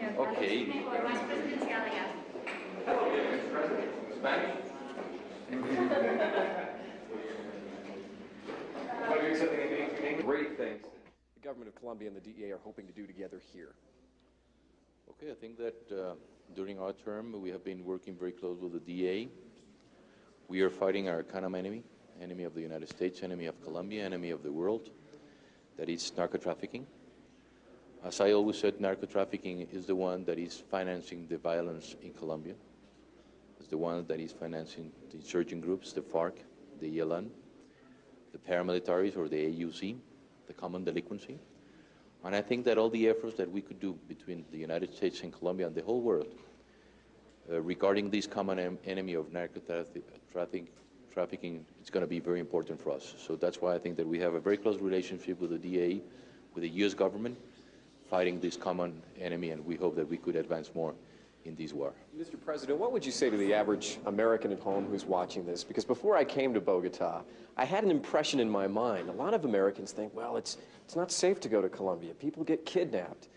Okay. Hello, Mr. President. Spanish? Are you accepting anything? Great things the government of Colombia and the DEA are hoping to do together here. Okay, I think that during our term, we have been working very close with the DEA. We are fighting our common enemy, enemy of the United States, enemy of Colombia, enemy of the world, that is narco-trafficking. As I always said, narco-trafficking is the one that is financing the violence in Colombia. It's the one that is financing the insurgent groups, the FARC, the ELN, the paramilitaries or the AUC, the common delinquency. And I think that all the efforts that we could do between the United States and Colombia and the whole world regarding this common enemy of narco-trafficking, it's going to be very important for us. So that's why I think that we have a very close relationship with the DEA, with the U.S. government, fighting this common enemy, and we hope that we could advance more in this war. Mr. President, what would you say to the average American at home who's watching this? Because before I came to Bogota, I had an impression in my mind. A lot of Americans think, well, it's not safe to go to Colombia. People get kidnapped.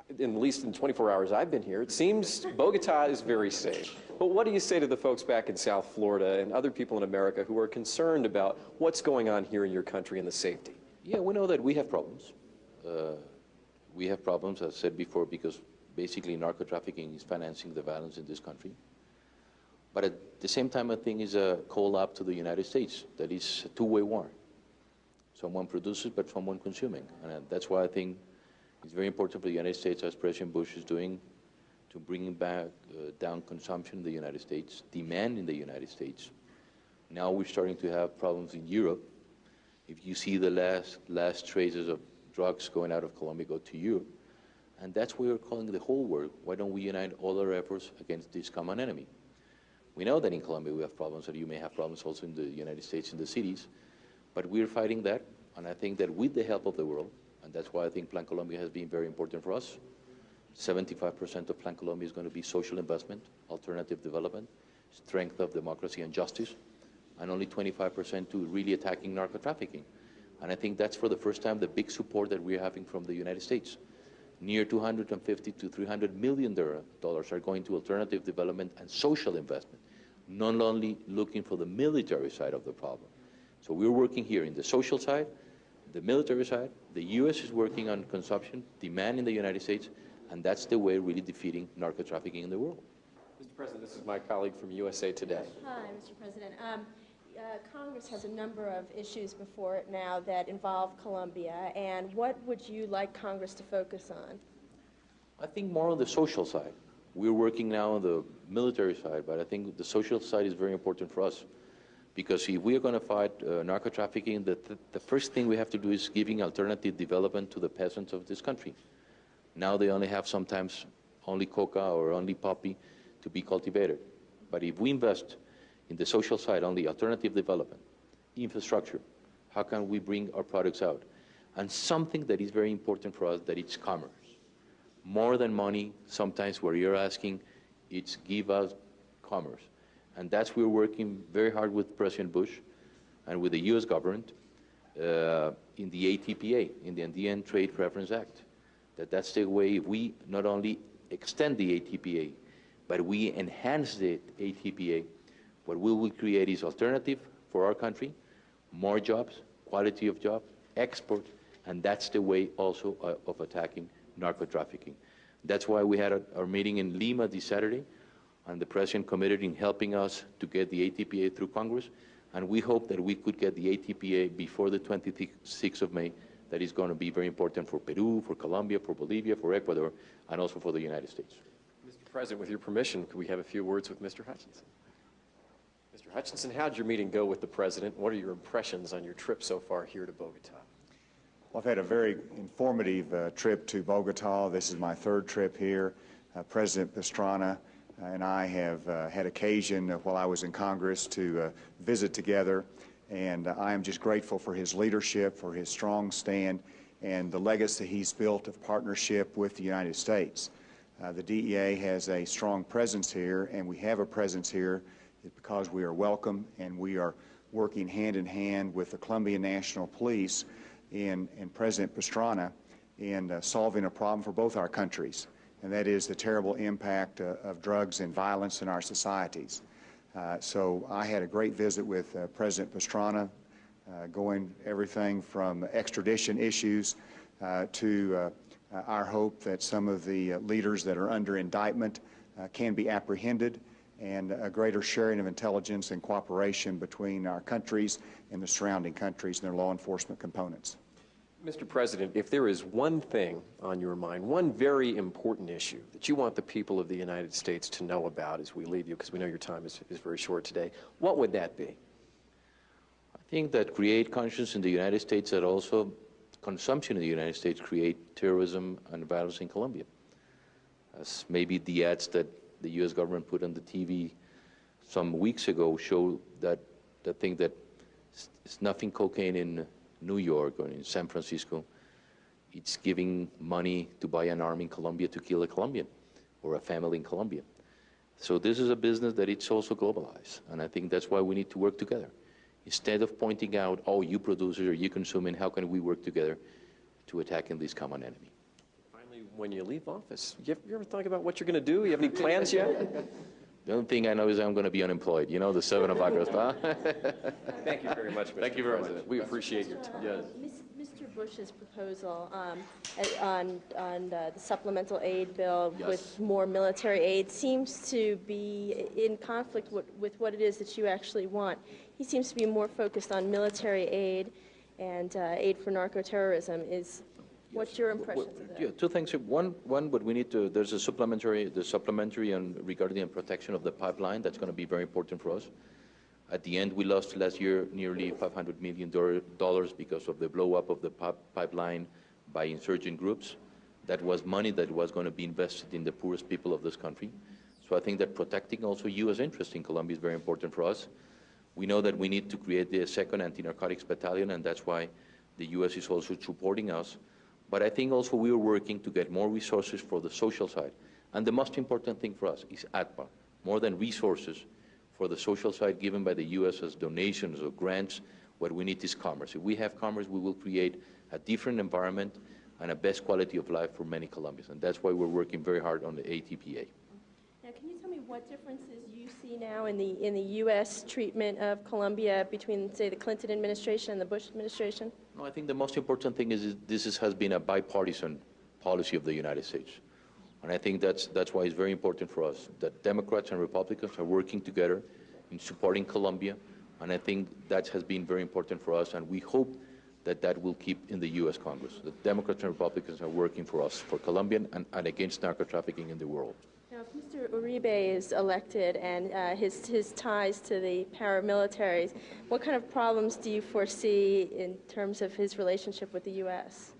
At least in 24 hours I've been here, it seems Bogota is very safe. But what do you say to the folks back in South Florida and other people in America who are concerned about what's going on here in your country and the safety? Yeah, we know that we have problems. We have problems, as I said before, because basically narco-trafficking is financing the violence in this country. But at the same time, I think it's a call up to the United States that is a two-way war. Someone produces, but someone consuming. And that's why I think it's very important for the United States, as President Bush is doing, to bring back down consumption in the United States, demand in the United States. Now we're starting to have problems in Europe. If you see the last traces of drugs going out of Colombia go to Europe, and that's why we're calling the whole world. Why don't we unite all our efforts against this common enemy? We know that in Colombia we have problems, that you may have problems also in the United States, in the cities, but we're fighting that, and I think that with the help of the world, and that's why I think Plan Colombia has been very important for us. 75% of Plan Colombia is going to be social investment, alternative development, strength of democracy and justice, and only 25% to really attacking narco-trafficking. And I think that's for the first time the big support that we're having from the United States. Near $250 to $300 million are going to alternative development and social investment, not only looking for the military side of the problem. So we're working here in the social side, the military side. The U.S. is working on consumption, demand in the United States, and that's the way really defeating narco-trafficking in the world. Mr. President, this is my colleague from USA Today. Hi, Mr. President. Congress has a number of issues before it now that involve Colombia, and what would you like Congress to focus on? I think more on the social side. We're working now on the military side, but I think the social side is very important for us, because if we are going to fight narco-trafficking, the first thing we have to do is giving alternative development to the peasants of this country. Now they only have sometimes only coca or only poppy to be cultivated. But if we invest in the social side, on the alternative development, infrastructure, how can we bring our products out? And something that is very important for us, that it's commerce. More than money, sometimes where you're asking, it's give us commerce. And that's we're working very hard with President Bush and with the U.S. government in the ATPA, in the Andean Trade Preference Act. That's the way we not only extend the ATPA, but we enhance the ATPA. What we will create is alternative for our country, more jobs, quality of job, export, and that's the way also of attacking narco-trafficking. That's why we had our meeting in Lima this Saturday, and the President committed in helping us to get the ATPA through Congress, and we hope that we could get the ATPA before the 26th of May. That is going to be very important for Peru, for Colombia, for Bolivia, for Ecuador, and also for the United States. Mr. President, with your permission, could we have a few words with Mr. Hutchinson? Mr. Hutchinson, how did your meeting go with the President? What are your impressions on your trip so far here to Bogota? Well, I've had a very informative trip to Bogota. This is my third trip here. President Pastrana and I have had occasion while I was in Congress to visit together, and I am just grateful for his leadership, for his strong stand, and the legacy he's built of partnership with the United States. The DEA has a strong presence here, and we have a presence here because we are welcome, and we are working hand in hand with the Colombian National Police and President Pastrana in solving a problem for both our countries. and that is the terrible impact of drugs and violence in our societies. So I had a great visit with President Pastrana, going everything from extradition issues to our hope that some of the leaders that are under indictment can be apprehended, and a greater sharing of intelligence and cooperation between our countries and the surrounding countries and their law enforcement components. Mr. President, if there is one thing on your mind, one very important issue that you want the people of the United States to know about as we leave you, because we know your time is very short today, what would that be? I think that create conscience in the United States, that also consumption in the United States create terrorism and violence in Colombia. As maybe the ads that the U.S. government put on the TV some weeks ago show that the thing that snuffing cocaine in New York or in San Francisco, it's giving money to buy an arm in Colombia to kill a Colombian or a family in Colombia. So this is a business that it's also globalized, and I think that's why we need to work together. Instead of pointing out, oh, you producers or you consuming, how can we work together to attacking this common enemy? Finally, when you leave office, you ever think about what you're going to do? You have any plans yet? The only thing I know is I'm going to be unemployed, you know, the 7th of August, huh? Thank you very much, Mr. Thank you very President. much. We appreciate your time. Yes. Mr. Bush's proposal on the supplemental aid bill Yes. with more military aid seems to be in conflict with what it is that you actually want. He seems to be more focused on military aid and aid for narco-terrorism. What's your impressions of that? Yeah, two things. One, but we need to, there's a supplementary on regarding the protection of the pipeline. That's going to be very important for us. At the end, we lost last year nearly $500 million because of the blow up of the pipeline by insurgent groups. That was money that was going to be invested in the poorest people of this country. So I think that protecting also U.S. interests in Colombia is very important for us. We know that we need to create the second anti-narcotics battalion, and that's why the U.S. is also supporting us. But I think also we are working to get more resources for the social side. And the most important thing for us is ATPA, more than resources for the social side given by the U.S. as donations or grants. What we need is commerce. If we have commerce, we will create a different environment and a best quality of life for many Colombians. And that's why we're working very hard on the ATPA. Now, can you tell me what differences you see now in the U.S. treatment of Colombia between, say, the Clinton administration and the Bush administration? No, I think the most important thing is this has been a bipartisan policy of the United States. And I think that's why it's very important for us that Democrats and Republicans are working together in supporting Colombia. And I think that has been very important for us, and we hope that that will keep in the U.S. Congress. The Democrats and Republicans are working for us, for Colombia, and against narco-trafficking in the world. Now, if Mr. Uribe is elected and his ties to the paramilitaries, what kind of problems do you foresee in terms of his relationship with the U.S.?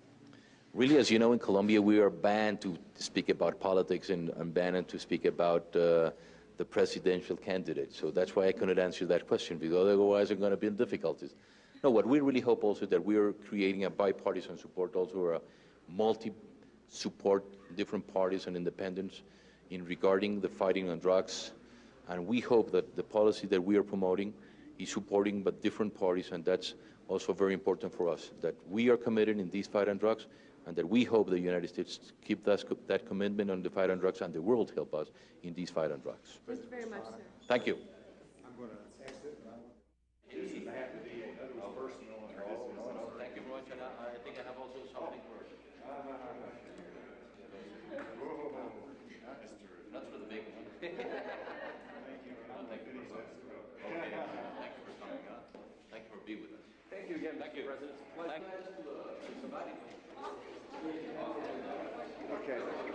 Really, as you know, in Colombia, we are banned to speak about politics and banned to speak about the presidential candidate. So that's why I couldn't answer that question, because otherwise I'm going to be in difficulties. No, what we really hope also that we are creating a bipartisan support, also a multi-support different parties and independents in regarding the fighting on drugs. And we hope that the policy that we are promoting is supporting but different parties, and that's also very important for us, that we are committed in this fight on drugs, and that we hope the United States keep that commitment on the fight on drugs, and the world help us in this fight on drugs. Thank you very much, sir. Thank you. I'm going to exit. Thank you very much, and I think I have also something for that's for the big one. Thank you. Thank you for coming up. Thank you for being with us. Thank you again, Mr. President. Thank you. Okay.